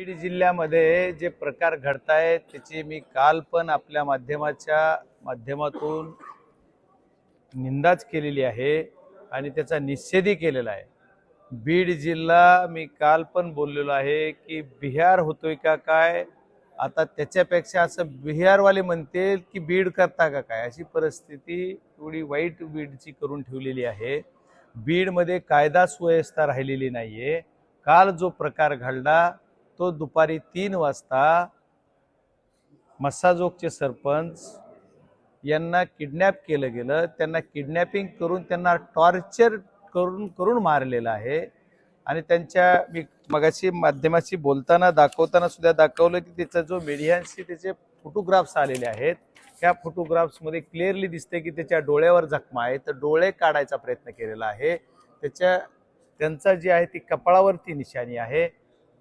बीड जिल्ह्यामध्ये जे प्रकार घडतायत त्याची मी काल पण आपल्या माध्यमातून निंदाच केलेली आहे आणि त्याचा निषेधही केलेला आहे। बीड जिल्हा मी काल पण बोललेलो आहे की बिहार होतोय का काय, आता त्याच्यापेक्षा असं बिहारवाले म्हणतील की बीड करता का काय, अशी परिस्थिती एवढी वाईट बीडची करून ठेवलेली आहे। बीडमध्ये कायदा सुव्यवस्था राहिलेली नाहीये। काल जो प्रकार घडला तो दुपारी 3 वाजता मस्साजोगचे सरपंच यांना किडनॅप केलं गेलं, त्यांना किडनॅपिंग करून त्यांना टॉर्चर करून मारलेलं आहे। आणि त्यांच्या मी मगाशी माध्यमाशी बोलताना दाखवताना सुद्धा दाखवलं की त्याचा जो मीडियाशी त्याचे फोटोग्राफ्स आलेले आहेत, त्या फोटोग्राफ्समध्ये क्लिअरली दिसते की त्याच्या डोळ्यावर जखमा आहे, तर डोळे काढायचा प्रयत्न केलेला आहे। त्यांचा जी आहे ती कपाळावरती निशाणी आहे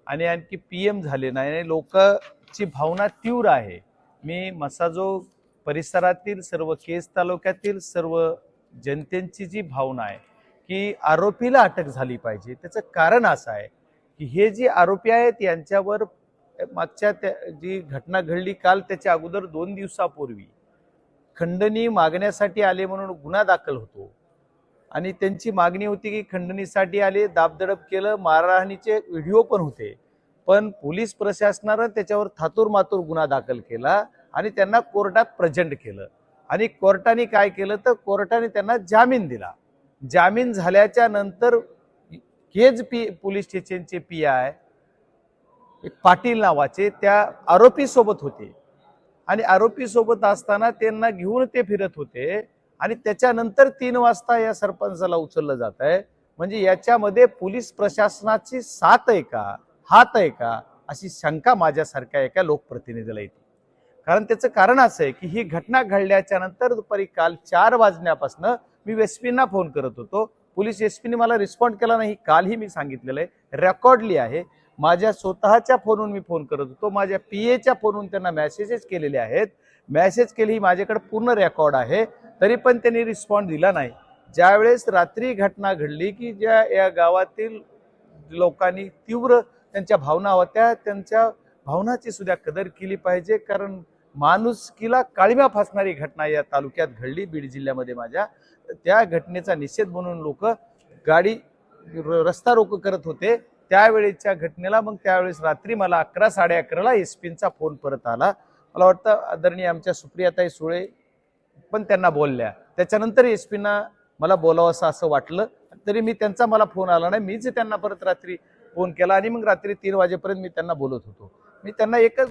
आणि आणखी पीएम झाले नाही। लोकांची भावना तीव्र आहे। मी मस्साजोग परिसरातील सर्व केज तालुक्यातील सर्व जनतेची जी भावना आहे की आरोपीला अटक झाली पाहिजे। त्याचं कारण असं आहे की हे जे आरोपी आहेत यांच्यावर मागच्या जी घटना घडली काल त्याच्या अगोदर 2 दिवसापूर्वी खंडणी मागण्यासाठी आले म्हणून गुन्हा दाखल होतो आणि त्यांची मागणी होती की खंडणीसाठी आले, दाबदडप केलं, मारहाणीचे व्हिडिओ पण होते, पण पोलीस प्रशासनाने त्याच्यावर थातूर मातूर गुन्हा दाखल केला आणि त्यांना कोर्टात प्रेझेंट केलं आणि कोर्टाने काय केलं तर कोर्टाने त्यांना जामीन दिला। जामीन झाल्याच्या नंतर केज पोलीस स्टेशनचे पीआय पाटील नावाचे त्या आरोपी सोबत होते आणि आरोपी सोबत असताना त्यांना घेऊन ते फिरत होते आणि त्याच्यानंतर 3 वाजता या सरपंचाला उचललं जात आहे। म्हणजे याच्यामध्ये पोलीस प्रशासनाची साथ आहे का, हात आहे का, अशी शंका माझ्यासारख्या एका लोकप्रतिनिधीला येते। कारण त्याचं कारण असं आहे की ही घटना घडल्याच्या नंतर दुपारी काल 4 वाजण्यापासून मी एसपींना फोन करत होतो, पोलीस एसपीने मला रिस्पॉन्ड केला नाही। कालही मी सांगितलेलं आहे, रेकॉर्डली आहे, माझ्या स्वतःच्या फोनवरून मी फोन करत होतो, माझ्या पीएच्या फोनवरून त्यांना मेसेजेस केलेले आहेत, मेसेज केली माझ्याकडे पूर्ण रेकॉर्ड आहे, तरी पण त्यांनी रिस्पॉन्ड दिला नाही। ज्यावेळेस रात्री घटना घडली की ज्या या गावातील लोकांनी तीव्र त्यांच्या भावना होत्या, त्यांच्या भावनाची सुद्धा कदर केली पाहिजे। कारण माणुसकीला काळीमा फासणारी घटना या तालुक्यात घडली बीड जिल्ह्यामध्ये माझ्या, त्या घटनेचा निषेध म्हणून लोक गाडी रस्ता रोको करत होते त्यावेळेच्या घटनेला। मग त्यावेळेस रात्री मला 11 11:30ला एसपींचा फोन परत आला। मला वाटतं आदरणीय आमच्या सुप्रियाताई सुळे पण त्यांना बोलल्या, त्याच्यानंतर एसपींना मला बोलावं असं वाटलं, तरी मी त्यांचा मला फोन आला नाही, मीच त्यांना परत रात्री फोन केला आणि मग रात्री 3 वाजेपर्यंत मी त्यांना बोलत होतो। मी त्यांना एकच